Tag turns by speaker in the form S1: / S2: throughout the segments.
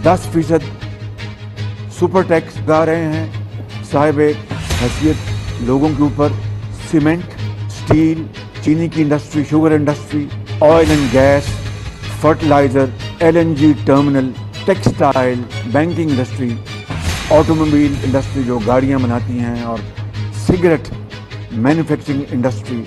S1: 10% super tax लगा रहे हैं साहिब हैसियत लोगों के ऊपर। सीमेंट, स्टील, चीनी की industry, sugar industry, oil and gas, fertiliser, LNG terminal, textile, banking industry, automobile industry जो गाड़ियां बनाती हैं, और सिगरेट मैन्युफैक्चरिंग इंडस्ट्री।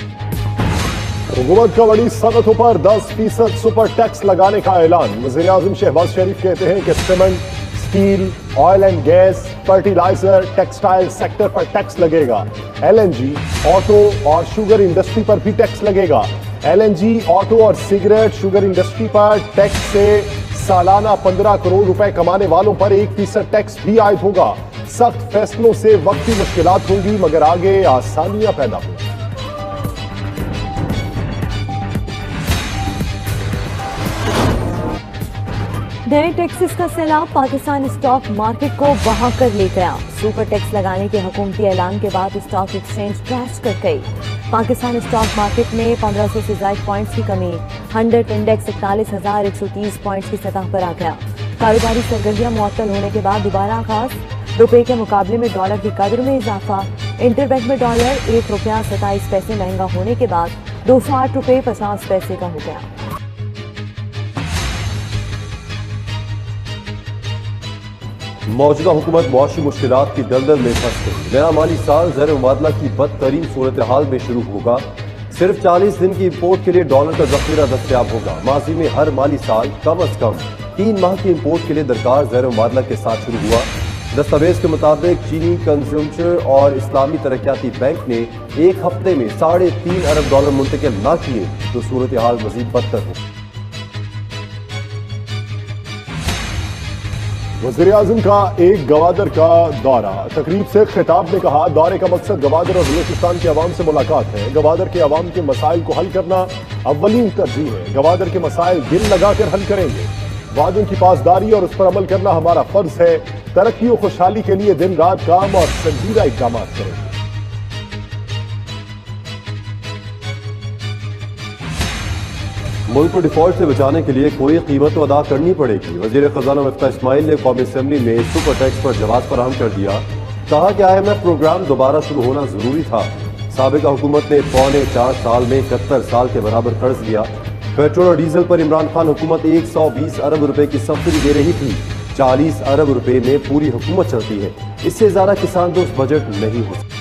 S2: हुकूमत का बड़ी सनतों पर 10% सुपर टैक्स लगाने का ऐलान। वज़ीर आज़म शहबाज शरीफ कहते हैं कि cement, steel, oil and gas, fertiliser, textile sector पर टैक्स लगेगा। LNG, ऑटो और शुगर इंडस्ट्री पर भी टैक्स लगेगा। LNG, ऑटो और सिगरेट, शुगर इंडस्ट्री पर टैक्स से सालाना 15 करोड़ रुपए कमाने वालों पर 1% टैक्स भी आयद होगा। सख्त फैसलों से वक्ती मुश्किलात होंगी मगर आगे आसानियां पैदा होंगी।
S3: नए टैक्सेस का सैलाब पाकिस्तान स्टॉक मार्केट को बहा कर ले गया। सुपर टैक्स लगाने के हुकूमती ऐलान के बाद स्टॉक एक्सचेंज क्रैश कर गई। पाकिस्तान स्टॉक मार्केट में 1500 से ज्यादा पॉइंट्स की कमी, 100 इंडेक्स 41,130 पॉइंट्स की सतह पर आ गया। कारोबारी सरगर्मियां मुअत्तल होने के बाद दोबारा आगाज। रुपए के मुकाबले में डॉलर की कदर में इजाफा। इंटरबैंक में डॉलर ₹1.27 महंगा होने के बाद ₹208.50 का हो गया।
S4: मौजूदा हुकूमत मुआशी मुश्किलात की दलदल में फंस गई। नया माली साल ज़र मुबादला की बदतरीन सूरत हाल में शुरू होगा। सिर्फ 40 दिन की इम्पोर्ट के लिए डॉलर का ज़ख़ीरा दस्तयाब होगा। माजी में हर माली साल कम अज कम 3 माह की इम्पोर्ट के लिए दरकार ज़र मुबादला के साथ शुरू हुआ। दस्तावेज के मुताबिक चीनी कंज्यूमर और इस्लामी तरक्याती बैंक ने एक हफ्ते में $3.5 अरब मुंतकिल न किए तो सूरत हाल मजीद बदतर हो।
S2: वज़ीर आज़म का एक गवादर का दौरा। तकरीब से खिताब में कहा, दौरे का मकसद गवादर और बलूचिस्तान के अवाम से मुलाकात है। गवादर के अवाम के मसाइल को हल करना अव्वलीन तरजीह है। गवादर के मसाइल दिल लगाकर हल करेंगे। वादों की पासदारी और उस पर अमल करना हमारा फर्ज है। तरक्की और खुशहाली के लिए दिन रात काम और संजीदा इक़दाम करेंगे।
S4: मुल्क को डिफॉल्ट से बचाने के लिए कोई कीमत तो अदा करनी पड़ेगी। वज़ीर ख़ज़ाना मुफ्ती इस्माइल ने कौमी असेंबली में सुपर टैक्स पर जवाब फराहम कर दिया। कहा कि IMF प्रोग्राम दोबारा शुरू होना जरूरी था। साबिका हुकूमत ने 4.25 साल में 71 साल के बराबर कर्ज लिया। पेट्रोल और डीजल पर इमरान खान हुकूमत 120 अरब रुपए की सब्सिडी दे रही थी। 40 अरब रुपए में पूरी हुकूमत चलती है। इससे ज्यादा किसान दोस्त बजट नहीं हो सकता।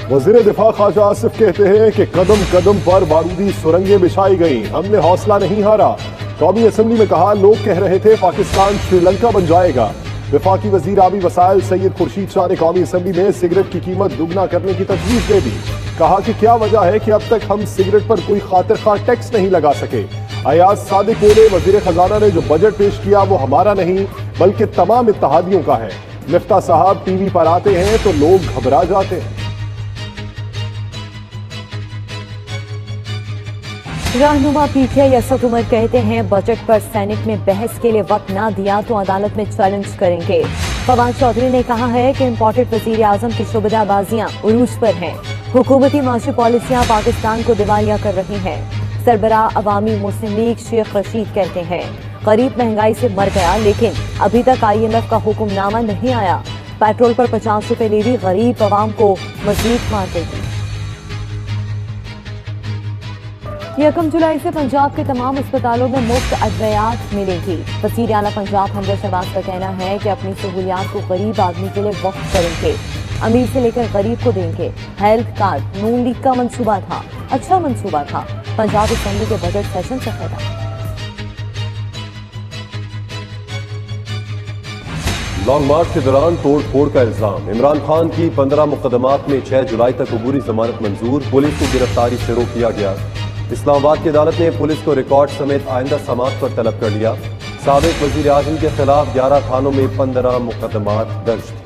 S2: वज़ीर दिफा ख्वाजा आसिफ कहते हैं कि कदम कदम पर बारूदी सुरंगें बिछाई गई, हमने हौसला नहीं हारा। कौमी असेंबली में कहा, लोग कह रहे थे पाकिस्तान श्रीलंका बन जाएगा। वफाकी वजीर आबी वसाइल सैयद खुर्शीद शाह ने कौमी असेंबली में सिगरेट की कीमत दुगना करने की तजवीज दे दी। कहा कि क्या वजह है कि अब तक हम सिगरेट पर कोई खातिर खा टैक्स नहीं लगा सके। अयाज सादिक बोले, वजीर खजाना ने जो बजट पेश किया वो हमारा नहीं बल्कि तमाम इत्तेहादियों का है। मिफ्ता साहब टीवी पर आते हैं तो लोग घबरा जाते हैं।
S3: रहनुमा PTI असद उमर कहते हैं, बजट पर सेनेट में बहस के लिए वक्त ना दिया तो अदालत में चैलेंज करेंगे। फवाद चौधरी ने कहा है कि इम्पोर्टेड वजीर आजम की शुबदाबाजियां उरूज पर हैं। हुकूमती माशी पॉलिसियां पाकिस्तान को दिवालिया कर रही हैं। सरबराह अवामी मुस्लिम लीग शेख रशीद कहते हैं, गरीब महंगाई से मर गया लेकिन अभी तक IMF का हुक्मनामा नहीं आया। पेट्रोल पर 50 रुपए लेवी गरीब अवाम को मजीद मार देगी। 1 जुलाई से पंजाब के तमाम अस्पतालों में मुफ्त अद्वियात मिलेंगी। वज़ीर आला पंजाब हमजा शहबाज का कहना है कि अपनी सहूलियात को गरीब आदमी के लिए वक्त करेंगे, अमीर से लेकर गरीब को देंगे। हेल्थ कार्ड नून लीग का मंसूबा था, अच्छा मंसूबा था। पंजाब असेंबली के बजट सेशन से खत्म।
S4: लॉन्ग मार्च के दौरान तोड़ फोड़ का इल्जाम। इमरान खान की 15 मुकदमात में 6 जुलाई तक अबूरी जमानत मंजूर। पुलिस को गिरफ्तारी से रोक दिया गया। इस्लामाबाद की अदालत ने पुलिस को रिकॉर्ड समेत आइंदा समात पर तलब कर लिया। साबिक वजीर आजम के खिलाफ 11 थानों में 15 मुकदमात दर्ज थे।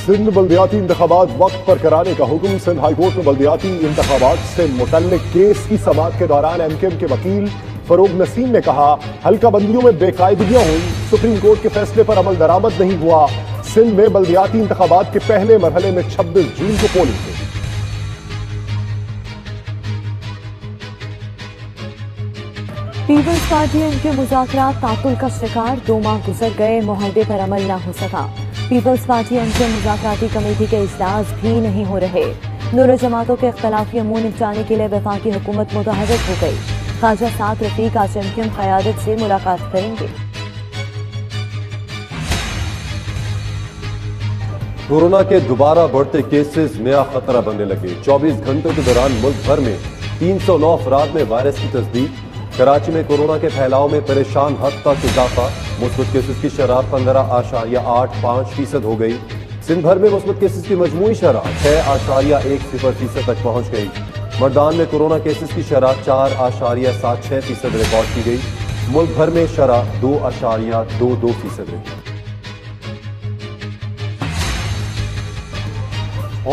S2: सिंध बल्दियाती इंतखाबात वक्त पर कराने का हुक्म। सिंध हाईकोर्ट में बल्दियाती इंतखाबात से मुतल्लिक केस की समाअत के दौरान MKM के वकील फरोग नसीम ने कहा, हल्का बंदियों में बेकायदगियां हुई, सुप्रीम कोर्ट के फैसले पर अमल दरामद नहीं हुआ। सिंध में बल्दियाती इंतखाबात के पहले मरहले में 26 जून को पोलिंग हुई।
S3: पीपल्स पार्टी एम के मुज़ाकरात तातुल का शिकार, 2 माह गुजर गए, मुआहदे पर अमल न हो सका। पीपल्स पार्टी एम के मुज़ाकराती कमेटी के इजलास भी नहीं हो रहे। दोनों जमातों के इख्तलाफी अमूर निपटाने के लिए वफाकी हुकूमत मुतहर्रिक हो गई। ख्वाजा साद रफीक आज एमक्यूएम क़यादत से मुलाकात करेंगे।
S4: कोरोना के दोबारा बढ़ते केसेस नया खतरा बनने लगे। 24 घंटों के दौरान मुल्क भर में 309 अफराद में वायरस की तस्दीक। कराची में कोरोना के फैलाव में परेशान हद तक इजाफा, मुस्बत केसेस की शरह 15.85% हो गई। सिंध भर में मुस्बत केसेस की मजमूई शरह 6.10% तक पहुंच गई। मर्दान में कोरोना केसेस की शरह 4.76% रिकॉर्ड की गई। मुल्क भर में शरह 2.22% रही।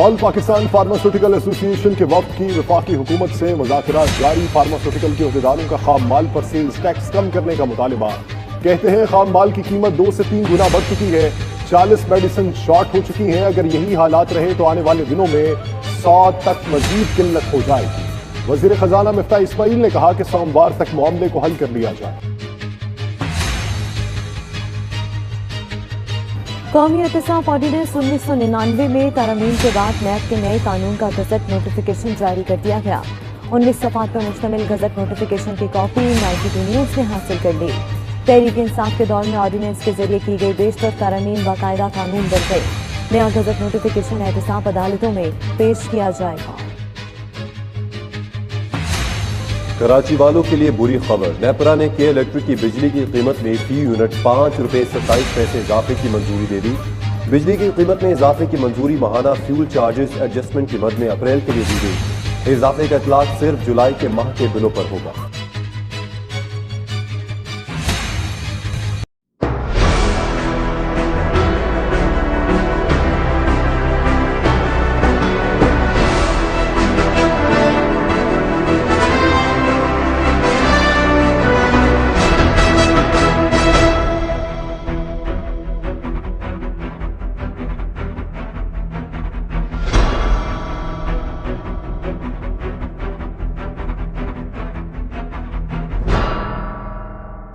S2: ऑल पाकिस्तान फार्मास्यूटिकल एसोसिएशन के वक्त की वफाकी हुकूमत से मुज़ाकरात जारी। फार्मास्यूटिकल के अहदेदारों का खाम माल पर सेल्स टैक्स कम करने का मुतालिबा। कहते हैं खाम माल की कीमत 2 से 3 गुना बढ़ चुकी है। 40 मेडिसिन शॉर्ट हो चुकी हैं। अगर यही हालात रहे तो आने वाले दिनों में 100 तक मजीद किल्लत हो जाएगी। वजीर खजाना मिफ्ता इस्माइल ने कहा कि सोमवार तक मामले को हल कर लिया जाए।
S3: कौमी एहतसाब ऑर्डिनेंस 1999 में तरमीम के बाद नैब के नए कानून का गजट नोटिफिकेशन जारी कर दिया गया। 19 सफ़ात पर मुश्तमिल गजट नोटिफिकेशन की कॉपी 92 न्यूज़ ने हासिल कर ली। तहरीक इंसाफ के दौर में ऑर्डिनेंस के जरिए की गई बेशतर तरमीम बाकायदा कानून बन गई। नया गजट नोटिफिकेशन एहतसाब अदालतों में पेश किया जाएगा।
S4: कराची वालों के लिए बुरी खबर। नेपरा ने के इलेक्ट्रिक की बिजली की कीमत में फी यूनिट 5 रुपये 27 पैसे इजाफे की मंजूरी दे दी। बिजली की कीमत में इजाफे की मंजूरी माहाना फ्यूल चार्जेस एडजस्टमेंट की मद में अप्रैल के लिए दी गई। इजाफे का इतलाक सिर्फ जुलाई के माह के बिलों पर होगा।